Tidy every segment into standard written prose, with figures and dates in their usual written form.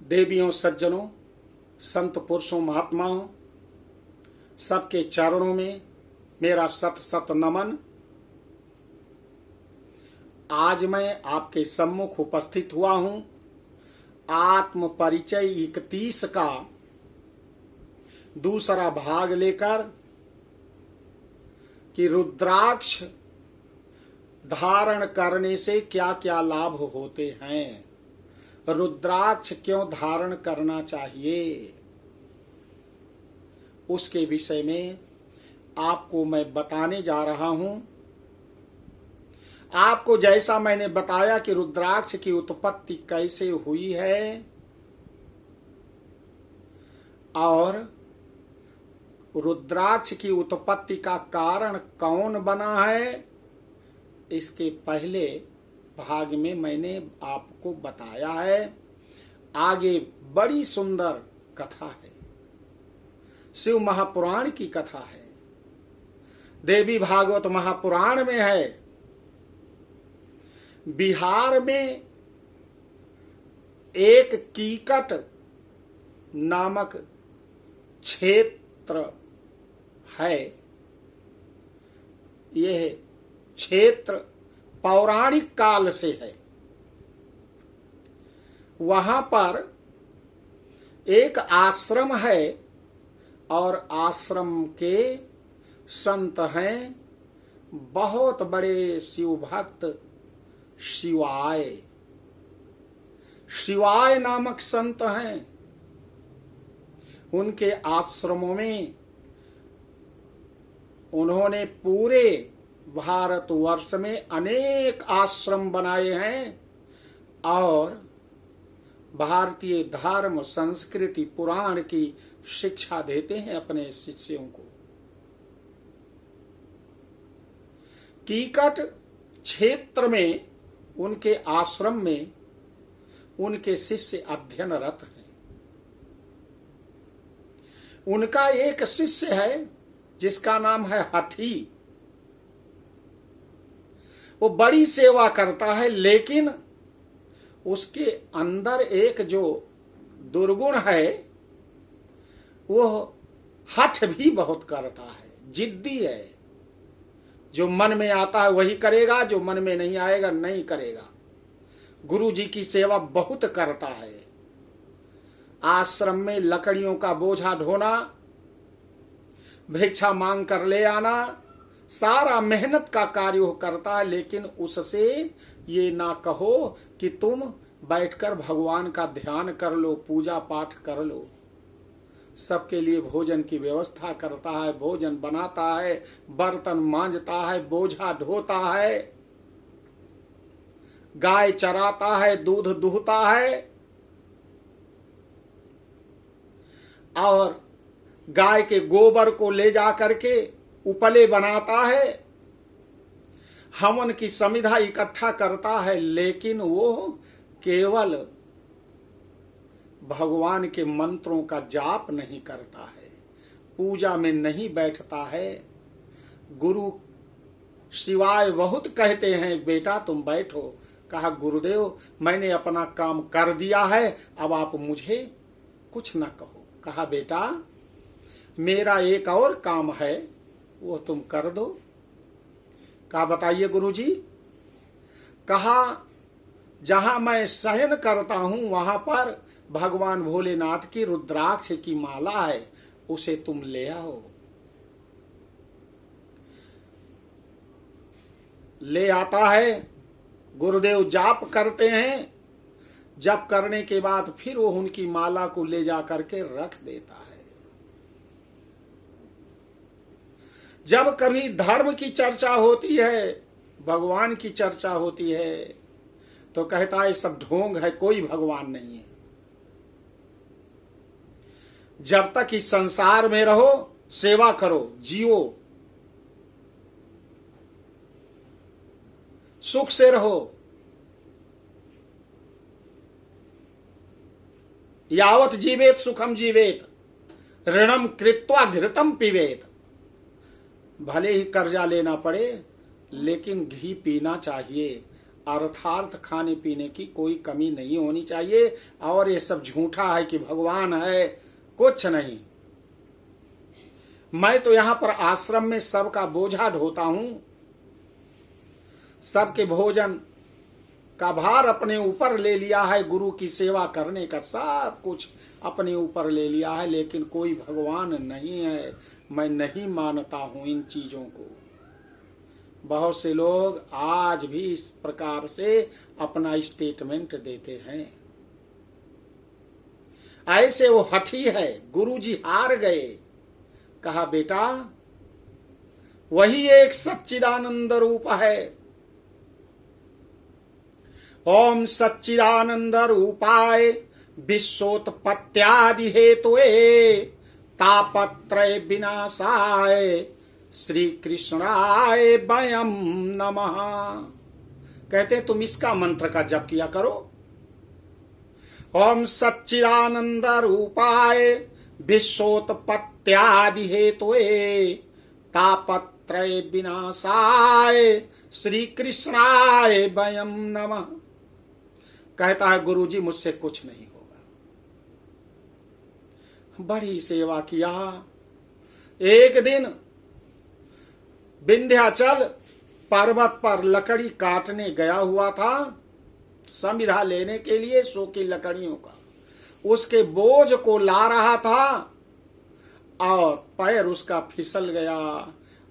देवियों, सज्जनों, संत पुरुषों, महात्माओं, सबके चरणों में मेरा शत शत नमन। आज मैं आपके सम्मुख उपस्थित हुआ हूं आत्म परिचय 31 का दूसरा भाग लेकर कि रुद्राक्ष धारण करने से क्या क्या लाभ होते हैं, रुद्राक्ष क्यों धारण करना चाहिए, उसके विषय में आपको मैं बताने जा रहा हूं। आपको जैसा मैंने बताया कि रुद्राक्ष की उत्पत्ति कैसे हुई है और रुद्राक्ष की उत्पत्ति का कारण कौन बना है, इसके पहले भाग में मैंने आपको बताया है। आगे बड़ी सुंदर कथा है, शिव महापुराण की कथा है, देवी भागवत महापुराण में है। बिहार में एक कीकट नामक क्षेत्र है। यह क्षेत्र पौराणिक काल से है। वहां पर एक आश्रम है और आश्रम के संत हैं बहुत बड़े शिव भक्त, शिवाय नामक संत हैं। उनके आश्रमों में उन्होंने पूरे भारतवर्ष में अनेक आश्रम बनाए हैं और भारतीय धर्म, संस्कृति, पुराण की शिक्षा देते हैं अपने शिष्यों को। कीकट क्षेत्र में उनके आश्रम में उनके शिष्य अध्ययनरत हैं। उनका एक शिष्य है जिसका नाम है हठी। वो बड़ी सेवा करता है, लेकिन उसके अंदर एक जो दुर्गुण है, वो हठ भी बहुत करता है, जिद्दी है। जो मन में आता है वही करेगा, जो मन में नहीं आएगा नहीं करेगा। गुरु जी की सेवा बहुत करता है। आश्रम में लकड़ियों का बोझा ढोना, भिक्षा मांग कर ले आना, सारा मेहनत का कार्य वो करता है। लेकिन उससे ये ना कहो कि तुम बैठकर भगवान का ध्यान कर लो, पूजा पाठ कर लो। सबके लिए भोजन की व्यवस्था करता है, भोजन बनाता है, बर्तन मांजता है, बोझा ढोता है, गाय चराता है, दूध दूहता है और गाय के गोबर को ले जा करके उपले बनाता है, हवन की समिधा इकट्ठा करता है। लेकिन वो केवल भगवान के मंत्रों का जाप नहीं करता है, पूजा में नहीं बैठता है। गुरु शिवाय बहुत कहते हैं, बेटा तुम बैठो। कहा, गुरुदेव मैंने अपना काम कर दिया है, अब आप मुझे कुछ न कहो। कहा, बेटा मेरा एक और काम है, वो तुम कर दो। कहा, बताइए गुरुजी। कहा, जहां मैं शयन करता हूं वहां पर भगवान भोलेनाथ की रुद्राक्ष की माला है, उसे तुम ले आओ। ले आता है, गुरुदेव जाप करते हैं, जप करने के बाद फिर वो उनकी माला को ले जा करके रख देता है। जब कभी धर्म की चर्चा होती है, भगवान की चर्चा होती है, तो कहता है सब ढोंग है, कोई भगवान नहीं है। जब तक इस संसार में रहो, सेवा करो, जियो, सुख से रहो। यावत जीवेत सुखम जीवेत, ऋणम कृत्वा घृतम पिबेत। भले ही कर्जा लेना पड़े, लेकिन घी पीना चाहिए। अर्थार्थ खाने पीने की कोई कमी नहीं होनी चाहिए। और ये सब झूठा है कि भगवान है, कुछ नहीं। मैं तो यहां पर आश्रम में सबका बोझा ढोता हूं, सबके भोजन का भार अपने ऊपर ले लिया है, गुरु की सेवा करने का सब कुछ अपने ऊपर ले लिया है, लेकिन कोई भगवान नहीं है। मैं नहीं मानता हूं इन चीजों को। बहुत से लोग आज भी इस प्रकार से अपना स्टेटमेंट देते हैं। ऐसे वो हठी है, गुरुजी हार गए। कहा बेटा वही एक सच्चिदानंद रूप है। ओम सच्चिदानंद रूपाय विश्वोत्पत्त्यादि हेतुए तापत्रय विनाशाय श्री कृष्णाय वयम नमः। कहते तुम इसका मंत्र का जप किया करो। ओम सच्चिदानंद रूपाय विश्वोत्पत्त्यादि हेतुए तापत्रय विनाशाय श्री कृष्णाय वयम नमः। कहता है गुरुजी मुझसे कुछ नहीं होगा। बड़ी सेवा किया। एक दिन विंध्याचल पर्वत पर लकड़ी काटने गया हुआ था, संविधा लेने के लिए सूखी लकड़ियों का। उसके बोझ को ला रहा था और पैर उसका फिसल गया,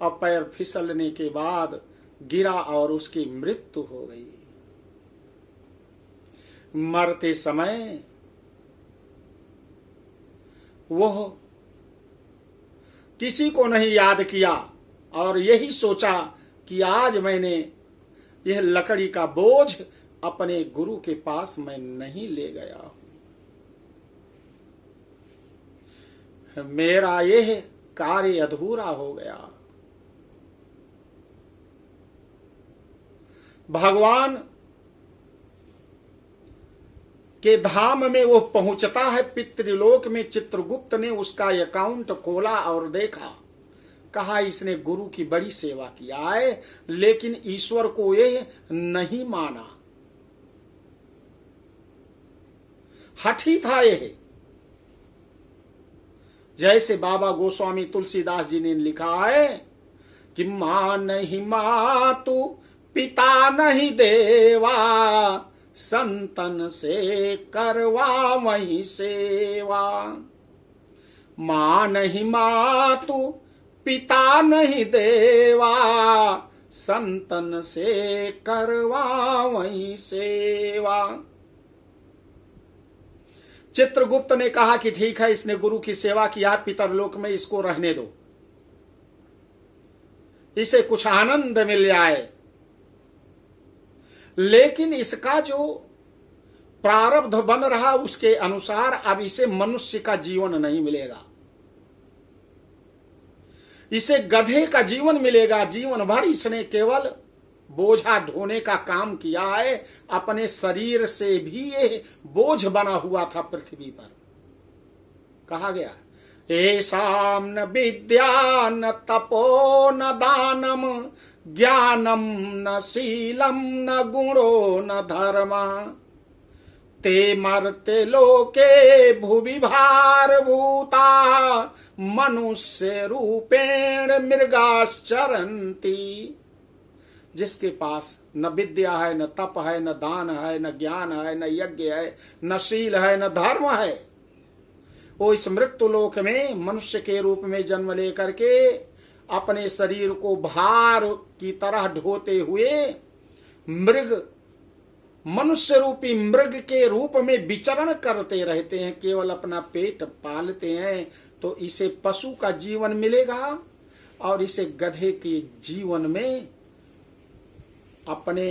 और पैर फिसलने के बाद गिरा और उसकी मृत्यु हो गई। मरते समय वह किसी को नहीं याद किया और यही सोचा कि आज मैंने यह लकड़ी का बोझ अपने गुरु के पास मैं नहीं ले गया हूं, मेरा यह कार्य अधूरा हो गया। भगवान के धाम में वो पहुंचता है, पितृलोक में। चित्रगुप्त ने उसका अकाउंट खोला और देखा, कहा इसने गुरु की बड़ी सेवा किया है, लेकिन ईश्वर को यह नहीं माना। हठी था यह। जैसे बाबा गोस्वामी तुलसीदास जी ने लिखा है कि मां नहीं मातु पिता नहीं देवा, संतन से करवा वही सेवा। मां नहीं मातु पिता नहीं देवा, संतन से करवा वही सेवा। चित्रगुप्त ने कहा कि ठीक है, इसने गुरु की सेवा किया पितरलोक में, इसको रहने दो, इसे कुछ आनंद मिल जाए। लेकिन इसका जो प्रारब्ध बन रहा उसके अनुसार अब इसे मनुष्य का जीवन नहीं मिलेगा, इसे गधे का जीवन मिलेगा। जीवन भर इसने केवल बोझा ढोने का काम किया है, अपने शरीर से भी ये बोझ बना हुआ था पृथ्वी पर। कहा गया एषाम न विद्या न तपो न दानम ज्ञानम न शीलम न गुणो न धर्म ते मर्ते लोके भुवि भार भूता मनुष्य रूपेण मृगाश्चरन्ति। जिसके पास न विद्या है, न तप है, न दान है, न ज्ञान है, न यज्ञ है, न शील है, न धर्म है, वो इस मृत्यु लोक में मनुष्य के रूप में जन्म लेकर के अपने शरीर को भार की तरह ढोते हुए मृग, मनुष्य रूपी मृग के रूप में विचरण करते रहते हैं, केवल अपना पेट पालते हैं। तो इसे पशु का जीवन मिलेगा और इसे गधे के जीवन में अपने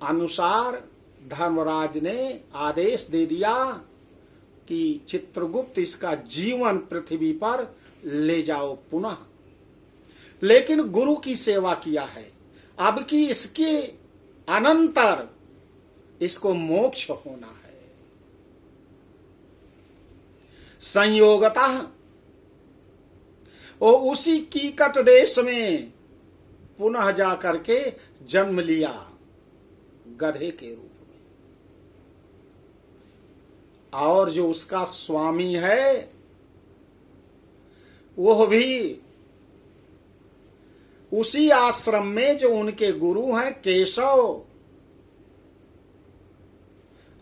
अनुसार धर्मराज ने आदेश दे दिया कि चित्रगुप्त इसका जीवन पृथ्वी पर ले जाओ पुनः। लेकिन गुरु की सेवा किया है, अब की इसके अनंतर इसको मोक्ष होना है। संयोगतः वो उसी कीकट देश में पुनः जा करके जन्म लिया गधे के रूप में। और जो उसका स्वामी है वह भी उसी आश्रम में जो उनके गुरु हैं केशव,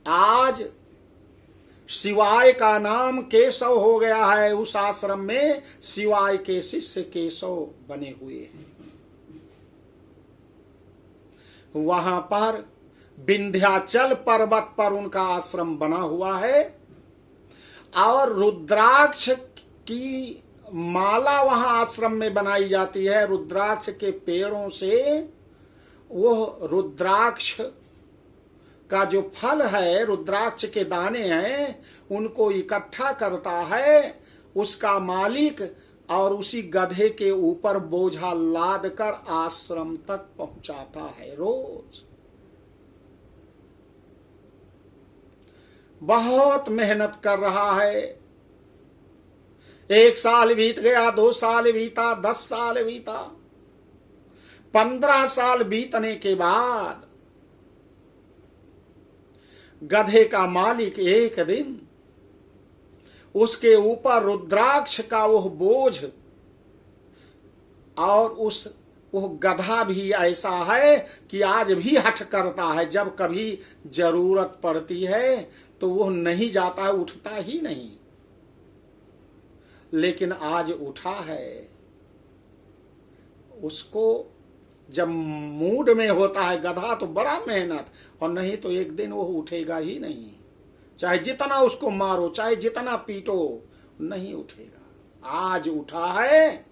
आज शिवाय का नाम केशव हो गया है। उस आश्रम में शिवाय के शिष्य केशव बने हुए हैं। वहां पर विंध्याचल पर्वत पर उनका आश्रम बना हुआ है और रुद्राक्ष की माला वहां आश्रम में बनाई जाती है। रुद्राक्ष के पेड़ों से वो रुद्राक्ष का जो फल है, रुद्राक्ष के दाने हैं, उनको इकट्ठा करता है उसका मालिक और उसी गधे के ऊपर बोझा लाद कर आश्रम तक पहुंचाता है। रोज बहुत मेहनत कर रहा है। 1 साल बीत गया, 2 साल बीता, 10 साल बीता, 15 साल बीतने के बाद गधे का मालिक एक दिन उसके ऊपर रुद्राक्ष का वह बोझ, और वह गधा भी ऐसा है कि आज भी हठ करता है। जब कभी जरूरत पड़ती है तो वह नहीं जाता है, उठता ही नहीं। लेकिन आज उठा है। उसको जब मूड में होता है गधा तो बड़ा मेहनत, और नहीं तो एक दिन वो उठेगा ही नहीं। चाहे जितना उसको मारो, चाहे जितना पीटो, नहीं उठेगा। आज उठा है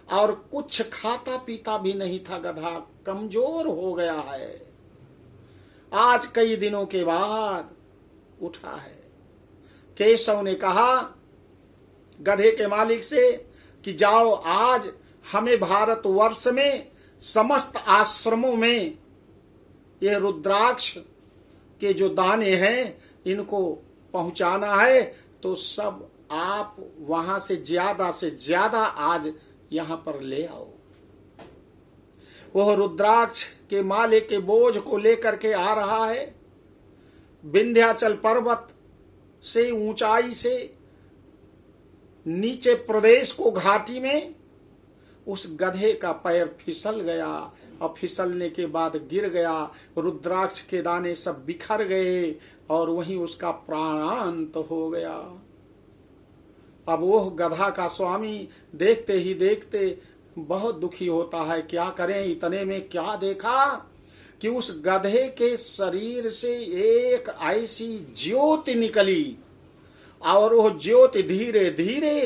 और कुछ खाता पीता भी नहीं था गधा, कमजोर हो गया है। आज कई दिनों के बाद उठा है। केशव ने कहा गधे के मालिक से कि जाओ, आज हमें भारतवर्ष में समस्त आश्रमों में ये रुद्राक्ष के जो दाने हैं इनको पहुंचाना है, तो सब आप वहां से ज्यादा आज यहां पर ले आओ। वह रुद्राक्ष के माले के बोझ को लेकर के आ रहा है। विंध्याचल पर्वत से ऊंचाई से नीचे प्रदेश को घाटी में उस गधे का पैर फिसल गया, और फिसलने के बाद गिर गया। रुद्राक्ष के दाने सब बिखर गए और वहीं उसका प्राणांत हो गया। अब वह गधा का स्वामी देखते ही देखते बहुत दुखी होता है। क्या करें, इतने में क्या देखा कि उस गधे के शरीर से एक ऐसी ज्योति निकली, और वह ज्योति धीरे धीरे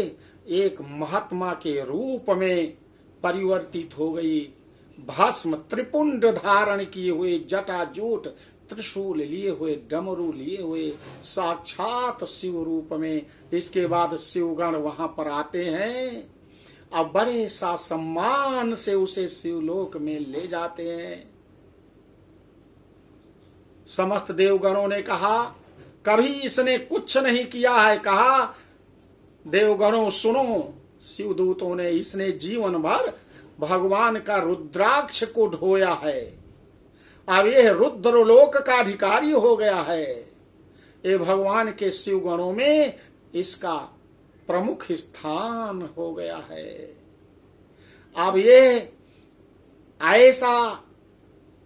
एक महात्मा के रूप में परिवर्तित हो गई। भस्म त्रिपुंड धारण किए हुए, जटाजूट, त्रिशूल लिए हुए, डमरू लिए हुए, साक्षात शिव रूप में। इसके बाद शिवगण वहां पर आते हैं, अब बड़े सा सम्मान से उसे शिवलोक में ले जाते हैं। समस्त देवगणों ने कहा कभी इसने कुछ नहीं किया है। कहा देवगणों सुनो, शिवदूतों ने, इसने जीवन भर भगवान का रुद्राक्ष को ढोया है। अब यह रुद्रलोक का अधिकारी हो गया है। ये भगवान के शिवगणों में इसका प्रमुख स्थान हो गया है। अब ये ऐसा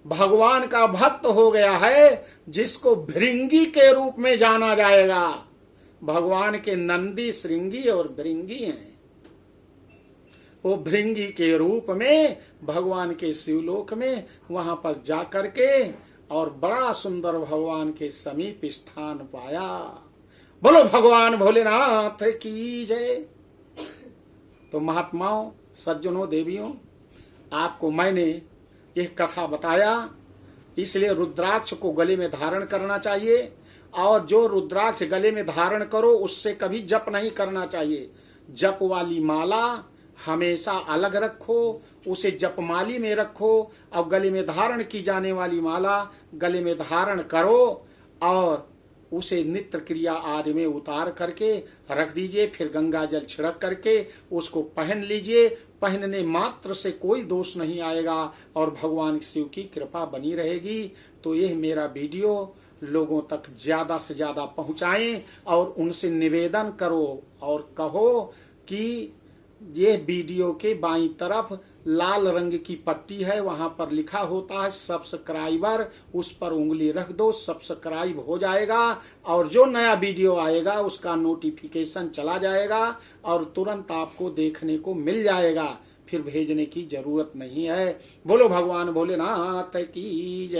भगवान का भक्त हो गया है जिसको भृंगी के रूप में जाना जाएगा। भगवान के नंदी, श्रृंगी और भृंगी हैं। वो भृंगी के रूप में भगवान के शिवलोक में वहां पर जाकर के और बड़ा सुंदर भगवान के समीप स्थान पाया। बोलो भगवान भोलेनाथ की जय। तो महात्माओं, सज्जनों, देवियों, आपको मैंने यह कथा बताया, इसलिए रुद्राक्ष को गले में धारण करना चाहिए। और जो रुद्राक्ष गले में धारण करो उससे कभी जप नहीं करना चाहिए। जप वाली माला हमेशा अलग रखो, उसे जपमाली में रखो, और गले में धारण की जाने वाली माला गले में धारण करो। और उसे नित्य क्रिया आदि में उतार करके रख दीजिए, फिर गंगा जल छिड़क करके उसको पहन लीजिए। पहनने मात्र से कोई दोष नहीं आएगा और भगवान शिव की कृपा बनी रहेगी। तो यह मेरा वीडियो लोगों तक ज्यादा से ज्यादा पहुंचाएं और उनसे निवेदन करो और कहो कि ये वीडियो के बाईं तरफ लाल रंग की पट्टी है, वहां पर लिखा होता है सब्सक्राइबर, उस पर उंगली रख दो, सब्सक्राइब हो जाएगा और जो नया वीडियो आएगा उसका नोटिफिकेशन चला जाएगा और तुरंत आपको देखने को मिल जाएगा, फिर भेजने की जरूरत नहीं है। बोलो भगवान भोलेनाथ की जय।